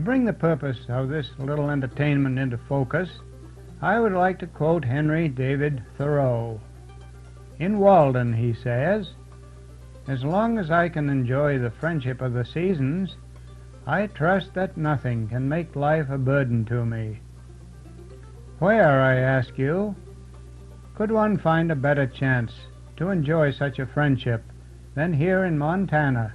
bring the purpose of this little entertainment into focus, I would like to quote Henry David Thoreau. In Walden, he says, "As long as I can enjoy the friendship of the seasons, I trust that nothing can make life a burden to me." Where, I ask you, could one find a better chance to enjoy such a friendship than here in Montana?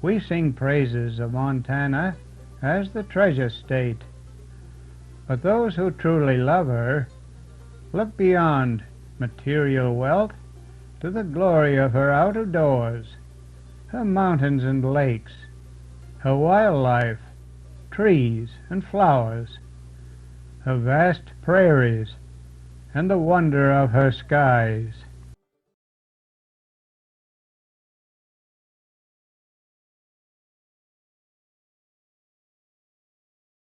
We sing praises of Montana as the treasure state, but those who truly love her look beyond material wealth to the glory of her out of doors, her mountains and lakes, her wildlife, trees and flowers, her vast prairies, and the wonder of her skies.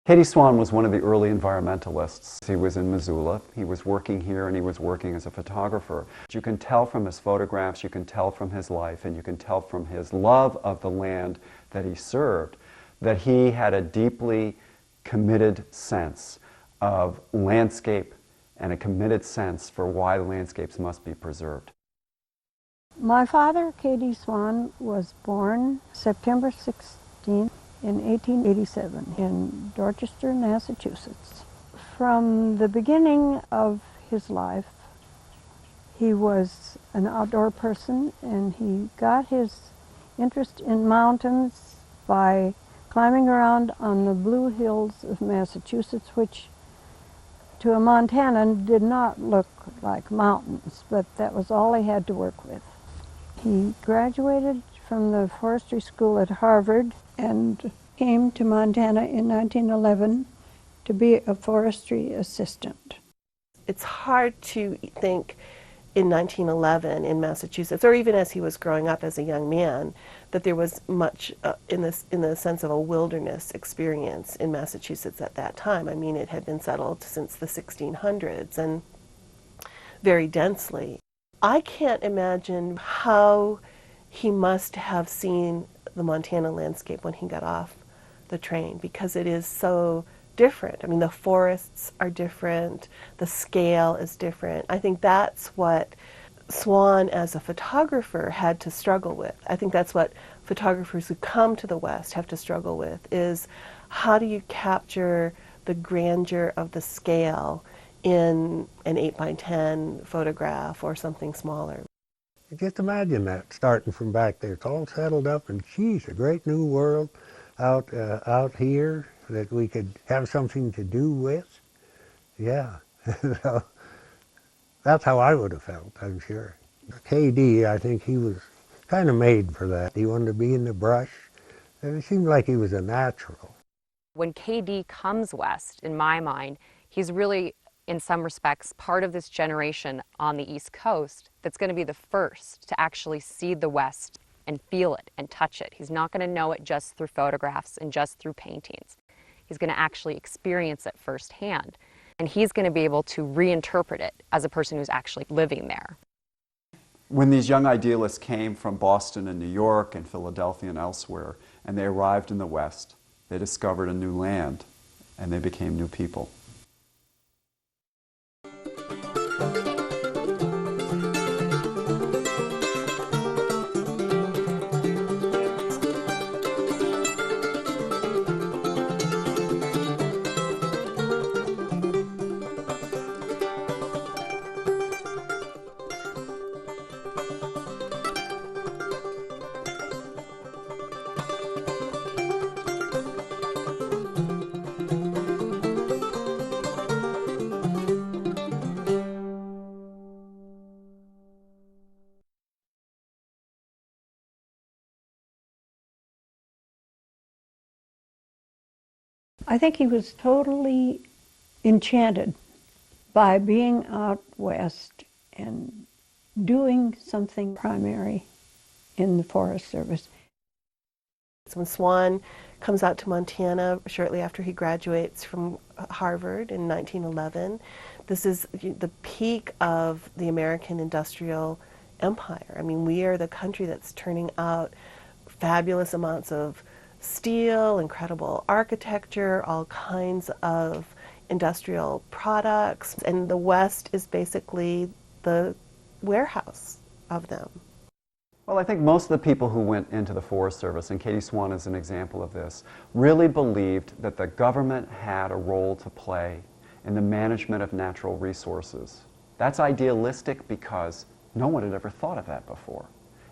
Katie Swan was one of the early environmentalists. He was in Missoula. He was working here and he was working as a photographer. You can tell from his photographs, you can tell from his life, and you can tell from his love of the land that he served that he had a deeply committed sense of landscape and a committed sense for why landscapes must be preserved. My father, Katie Swan, was born September 16th. In 1887 in Dorchester, Massachusetts. From the beginning of his life, he was an outdoor person, and he got his interest in mountains by climbing around on the Blue Hills of Massachusetts, which to a Montanan did not look like mountains, but that was all he had to work with. He graduated from the forestry school at Harvard and came to Montana in 1911 to be a forestry assistant. It's hard to think in 1911 in Massachusetts, or even as he was growing up as a young man, that there was much in the sense of a wilderness experience in Massachusetts at that time. I mean, it had been settled since the 1600s and very densely. I can't imagine how he must have seen the Montana landscape when he got off the train, because it is so different. I mean, the forests are different, the scale is different. I think that's what Swan as a photographer had to struggle with. I think that's what photographers who come to the West have to struggle with, is how do you capture the grandeur of the scale in an 8x10 photograph or something smaller. Just imagine that, starting from back there. It's all settled up, and geez, a great new world out here that we could have something to do with. Yeah, so that's how I would have felt, I'm sure. KD, I think he was kind of made for that. He wanted to be in the brush, and it seemed like he was a natural. When KD comes west, in my mind, he's really, in some respects, part of this generation on the East Coast that's going to be the first to actually see the West and feel it and touch it. He's not going to know it just through photographs and just through paintings. He's going to actually experience it firsthand, and he's going to be able to reinterpret it as a person who's actually living there. When these young idealists came from Boston and New York and Philadelphia and elsewhere, and they arrived in the West, they discovered a new land, and they became new people. I think he was totally enchanted by being out west and doing something primary in the Forest Service. When Swan comes out to Montana shortly after he graduates from Harvard in 1911, this is the peak of the American industrial empire. I mean, we are the country that's turning out fabulous amounts of steel, incredible architecture, all kinds of industrial products, and the West is basically the warehouse of them. Well, I think most of the people who went into the Forest Service, and Katie Swan is an example of this, really believed that the government had a role to play in the management of natural resources. That's idealistic because no one had ever thought of that before.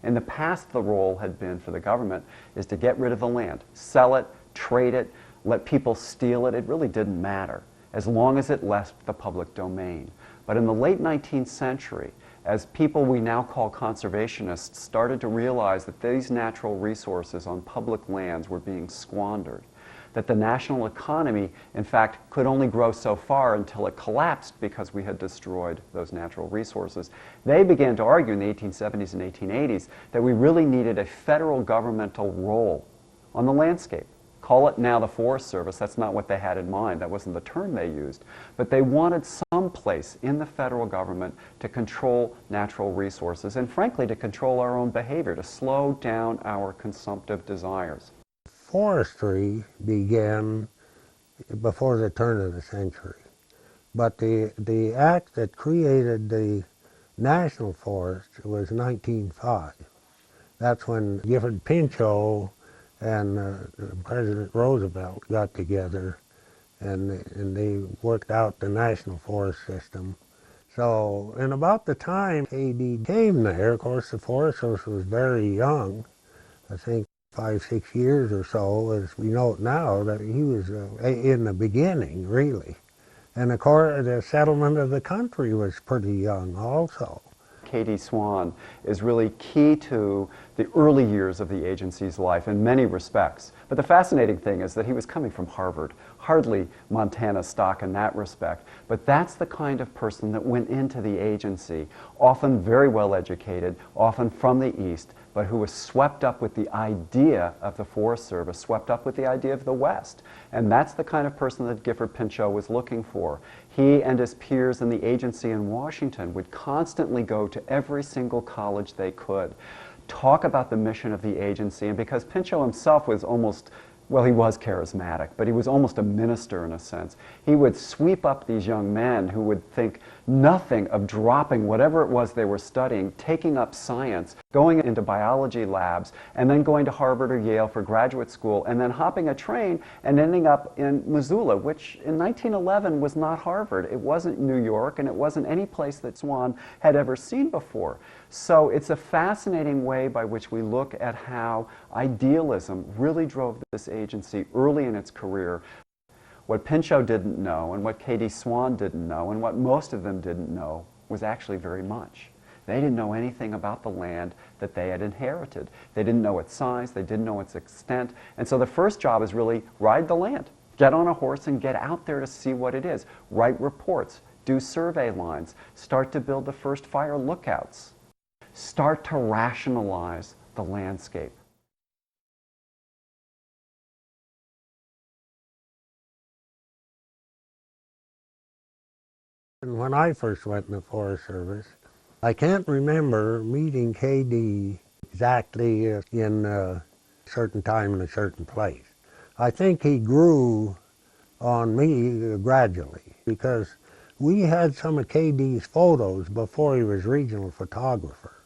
In the past, the role had been for the government is to get rid of the land, sell it, trade it, let people steal it. It really didn't matter as long as it left the public domain. But in the late 19th century, as people we now call conservationists started to realize that these natural resources on public lands were being squandered, that the national economy, in fact, could only grow so far until it collapsed because we had destroyed those natural resources. They began to argue in the 1870s and 1880s that we really needed a federal governmental role on the landscape. Call it now the Forest Service. That's not what they had in mind. That wasn't the term they used. But they wanted some place in the federal government to control natural resources and, frankly, to control our own behavior, to slow down our consumptive desires. Forestry began before the turn of the century. But the act that created the National Forest was 1905. That's when Gifford Pinchot and President Roosevelt got together and they worked out the National Forest System. So, and about the time KD came there, of course the Forest Service was very young, I think 5, 6 years or so, as we know it now, that he was in the beginning, really. And of course, the settlement of the country was pretty young also. Katie Swan is really key to the early years of the agency's life in many respects. But the fascinating thing is that he was coming from Harvard, hardly Montana stock in that respect. But that's the kind of person that went into the agency, often very well educated, often from the East, but who was swept up with the idea of the Forest Service, swept up with the idea of the West. And that's the kind of person that Gifford Pinchot was looking for. He and his peers in the agency in Washington would constantly go to every single college they could, talk about the mission of the agency, and because Pinchot himself was almost, well, he was charismatic, but he was almost a minister in a sense. He would sweep up these young men who would think nothing of dropping whatever it was they were studying, taking up science, going into biology labs, and then going to Harvard or Yale for graduate school, and then hopping a train and ending up in Missoula, which in 1911 was not Harvard. It wasn't New York, and it wasn't any place that Swan had ever seen before. So it's a fascinating way by which we look at how idealism really drove this agency early in its career. What Pinchot didn't know, and what Katie Swan didn't know, and what most of them didn't know was actually very much. They didn't know anything about the land that they had inherited. They didn't know its size, they didn't know its extent, and so the first job is really ride the land. Get on a horse and get out there to see what it is. Write reports, do survey lines, start to build the first fire lookouts. Start to rationalize the landscape. And when I first went in the Forest Service, I can't remember meeting KD exactly in a certain time in a certain place. I think he grew on me gradually because we had some of KD's photos before he was regional photographer.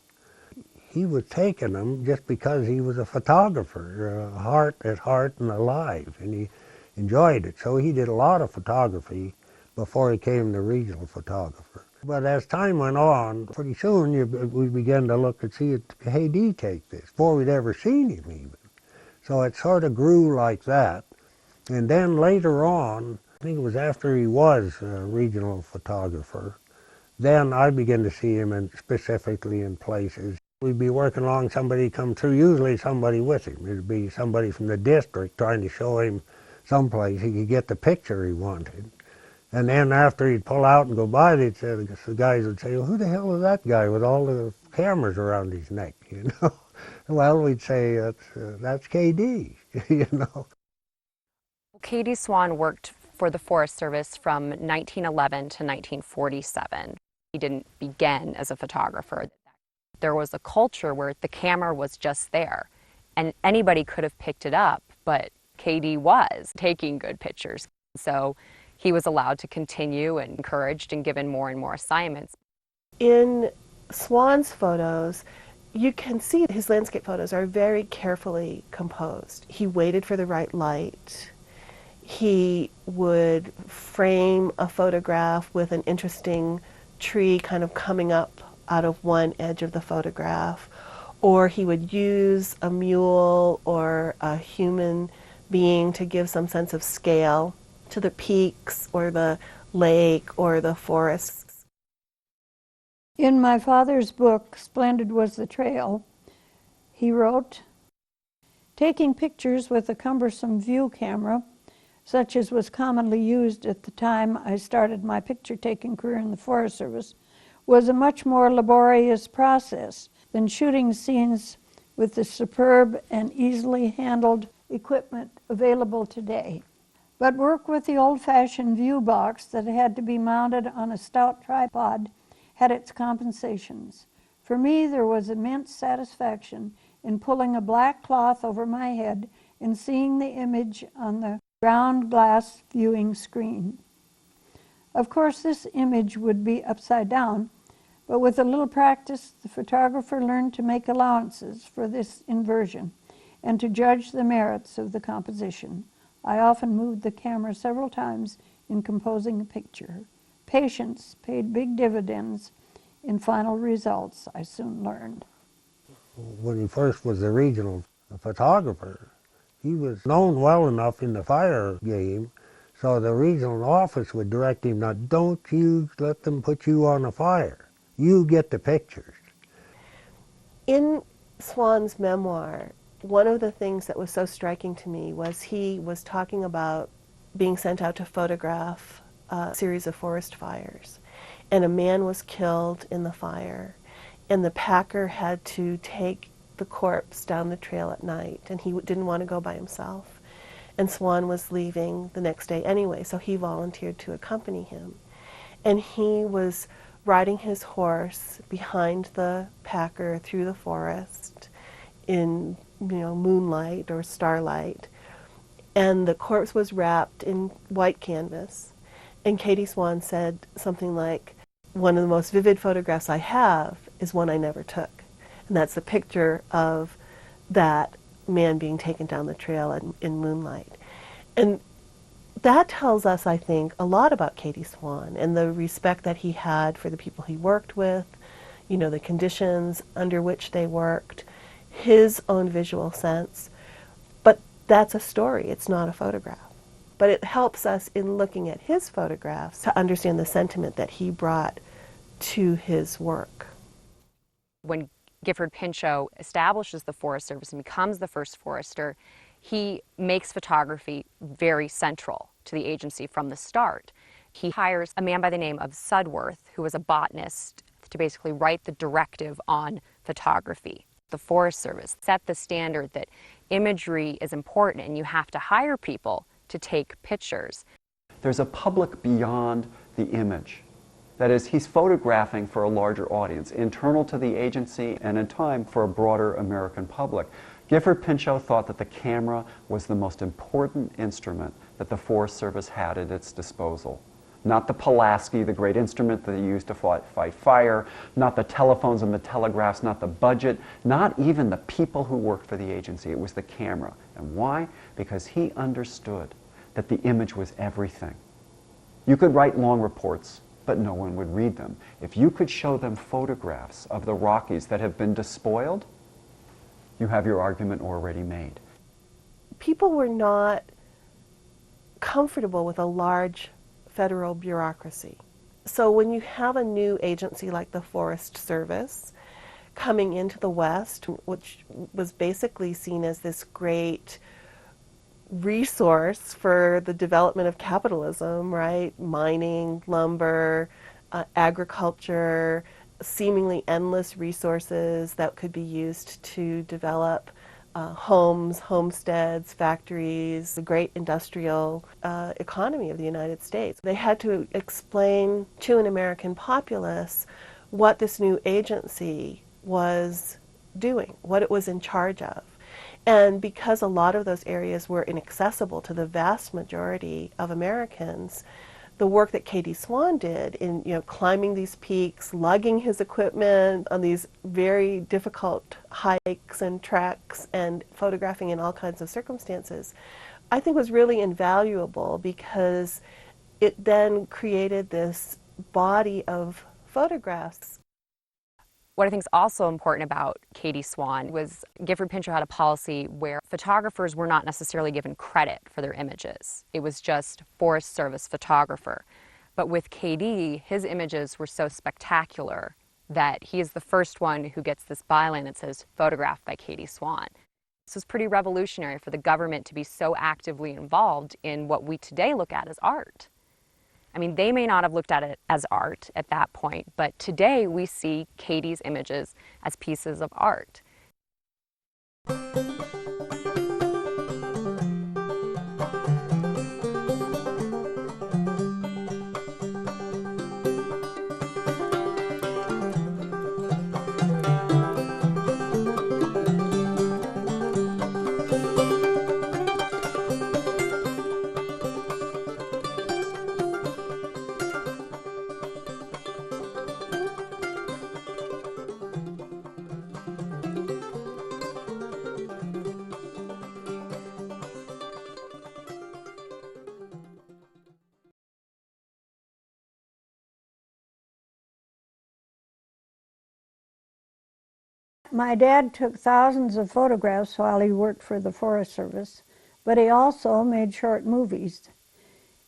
He was taking them just because he was a photographer, heart at heart and alive, and he enjoyed it. So he did a lot of photography before he came the regional photographer. But as time went on, pretty soon we began to look and see, hey, did he take this? Before we'd ever seen him even. So it sort of grew like that. And then later on, I think it was after he was a regional photographer, then I began to see him specifically in places. We'd be working along, somebody come through, usually somebody with him. It'd be somebody from the district trying to show him someplace he could get the picture he wanted. And then after he'd pull out and go by, the guys would say, well, who the hell is that guy with all the cameras around his neck, you know? Well, we'd say, that's KD, you know. Katie Swan worked for the Forest Service from 1911 to 1947. He didn't begin as a photographer. There was a culture where the camera was just there, and anybody could have picked it up, but KD was taking good pictures. So he was allowed to continue and encouraged and given more and more assignments. In Swan's photos, you can see his landscape photos are very carefully composed. He waited for the right light. He would frame a photograph with an interesting tree kind of coming up out of one edge of the photograph, or he would use a mule or a human being to give some sense of scale to the peaks or the lake or the forests. In my father's book, Splendid Was the Trail, he wrote, "Taking pictures with a cumbersome view camera, such as was commonly used at the time I started my picture-taking career in the Forest Service, was a much more laborious process than shooting scenes with the superb and easily handled equipment available today. But work with the old-fashioned view box that had to be mounted on a stout tripod had its compensations. For me, there was immense satisfaction in pulling a black cloth over my head and seeing the image on the ground glass viewing screen. Of course, this image would be upside down, but with a little practice, the photographer learned to make allowances for this inversion and to judge the merits of the composition. I often moved the camera several times in composing a picture. Patience paid big dividends in final results, I soon learned." When he first was the regional photographer, he was known well enough in the fire game, so the regional office would direct him, "Now don't you let them put you on a fire. You get the pictures." In Swan's memoir, one of the things that was so striking to me was he was talking about being sent out to photograph a series of forest fires. And a man was killed in the fire, and the packer had to take the corpse down the trail at night, and he didn't want to go by himself. And Swan was leaving the next day anyway, so he volunteered to accompany him. And he was riding his horse behind the packer through the forest in, moonlight or starlight. And the corpse was wrapped in white canvas. And Katie Swan said something like, "One of the most vivid photographs I have is one I never took." And that's a picture of that man being taken down the trail in moonlight. And that tells us, I think, a lot about Katie Swan and the respect that he had for the people he worked with, the conditions under which they worked, his own visual sense. But that's a story, it's not a photograph. But it helps us in looking at his photographs to understand the sentiment that he brought to his work. When Gifford Pinchot establishes the Forest Service and becomes the first forester, he makes photography very central to the agency from the start. He hires a man by the name of Sudworth, who was a botanist, to basically write the directive on photography. The Forest Service set the standard that imagery is important and you have to hire people to take pictures. There's a public beyond the image. That is, he's photographing for a larger audience, internal to the agency and in time for a broader American public. Gifford Pinchot thought that the camera was the most important instrument that the Forest Service had at its disposal. Not the Pulaski, the great instrument that they used to fight fire, not the telephones and the telegraphs, not the budget, not even the people who worked for the agency. It was the camera. And why? Because he understood that the image was everything. You could write long reports, but no one would read them. If you could show them photographs of the Rockies that have been despoiled, you have your argument already made. People were not comfortable with a large federal bureaucracy. So when you have a new agency like the Forest Service coming into the West, which was basically seen as this great resource for the development of capitalism, right? Mining, lumber, agriculture, seemingly endless resources that could be used to develop homes, homesteads, factories, the great industrial economy of the United States. They had to explain to an American populace what this new agency was doing, what it was in charge of. And because a lot of those areas were inaccessible to the vast majority of Americans, the work that K.D. Swan did in climbing these peaks, lugging his equipment on these very difficult hikes and treks, and photographing in all kinds of circumstances, I think was really invaluable, because it then created this body of photographs. What I think is also important about K.D. Swan was Gifford Pinchot had a policy where photographers were not necessarily given credit for their images. It was just Forest Service photographer. But with K.D., his images were so spectacular that he is the first one who gets this byline that says, photographed by K.D. Swan. This was pretty revolutionary for the government to be so actively involved in what we today look at as art. I mean, they may not have looked at it as art at that point, but today we see K.D.'s images as pieces of art. My dad took thousands of photographs while he worked for the Forest Service, but he also made short movies.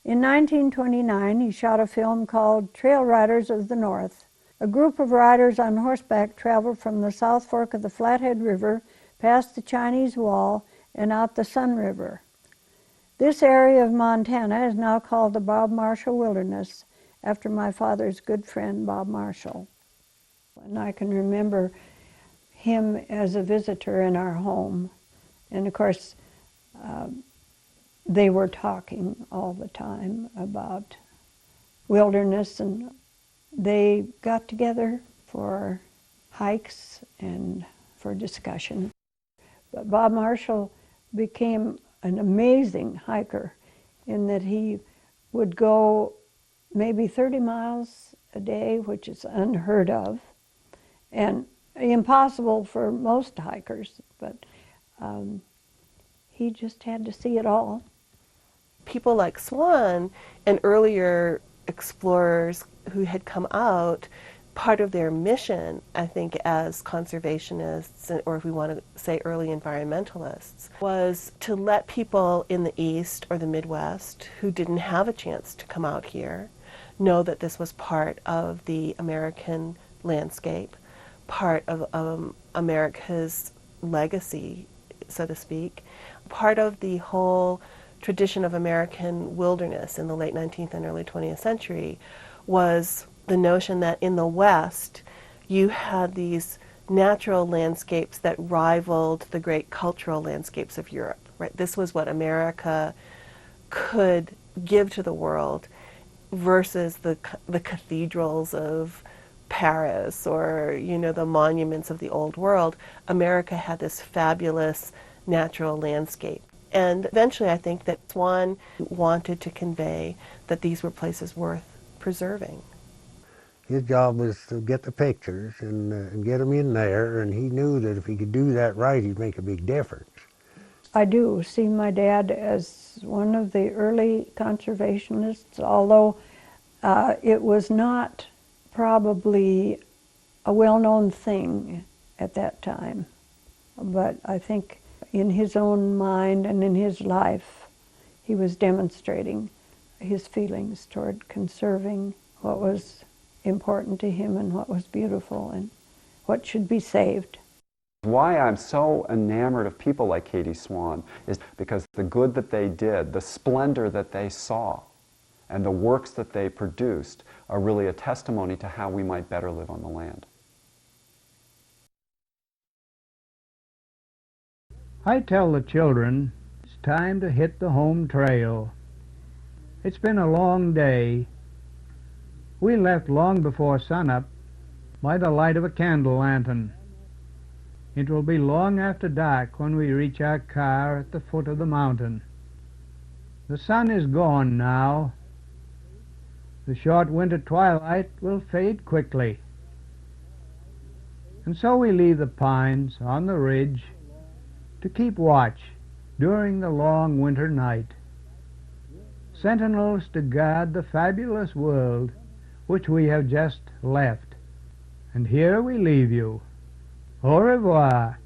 In 1929, he shot a film called Trail Riders of the North. A group of riders on horseback traveled from the South Fork of the Flathead River, past the Chinese Wall, and out the Sun River. This area of Montana is now called the Bob Marshall Wilderness, after my father's good friend, Bob Marshall. And I can remember him as a visitor in our home. And of course, they were talking all the time about wilderness, and they got together for hikes and for discussion. But Bob Marshall became an amazing hiker in that he would go maybe 30 miles a day, which is unheard of, and impossible for most hikers, but he just had to see it all. People like Swan and earlier explorers who had come out, part of their mission, I think, as conservationists, or if we want to say early environmentalists, was to let people in the East or the Midwest who didn't have a chance to come out here know that this was part of the American landscape, part of America's legacy, so to speak, part of the whole tradition of American wilderness in the late 19th and early 20th century was the notion that in the West you had these natural landscapes that rivaled the great cultural landscapes of Europe, right? This was what America could give to the world versus the cathedrals of Paris or, the monuments of the old world. America had this fabulous natural landscape. And eventually I think that Swan wanted to convey that these were places worth preserving. His job was to get the pictures and get them in there, and he knew that if he could do that right, he'd make a big difference. I do see my dad as one of the early conservationists, although it was not probably a well-known thing at that time. But I think in his own mind and in his life, he was demonstrating his feelings toward conserving what was important to him and what was beautiful and what should be saved. Why I'm so enamored of people like K.D. Swan is because the good that they did, the splendor that they saw, and the works that they produced are really a testimony to how we might better live on the land. I tell the children it's time to hit the home trail. It's been a long day. We left long before sunup by the light of a candle lantern. It will be long after dark when we reach our car at the foot of the mountain. The sun is gone now. The short winter twilight will fade quickly. And so we leave the pines on the ridge to keep watch during the long winter night. Sentinels to guard the fabulous world which we have just left. And here we leave you. Au revoir.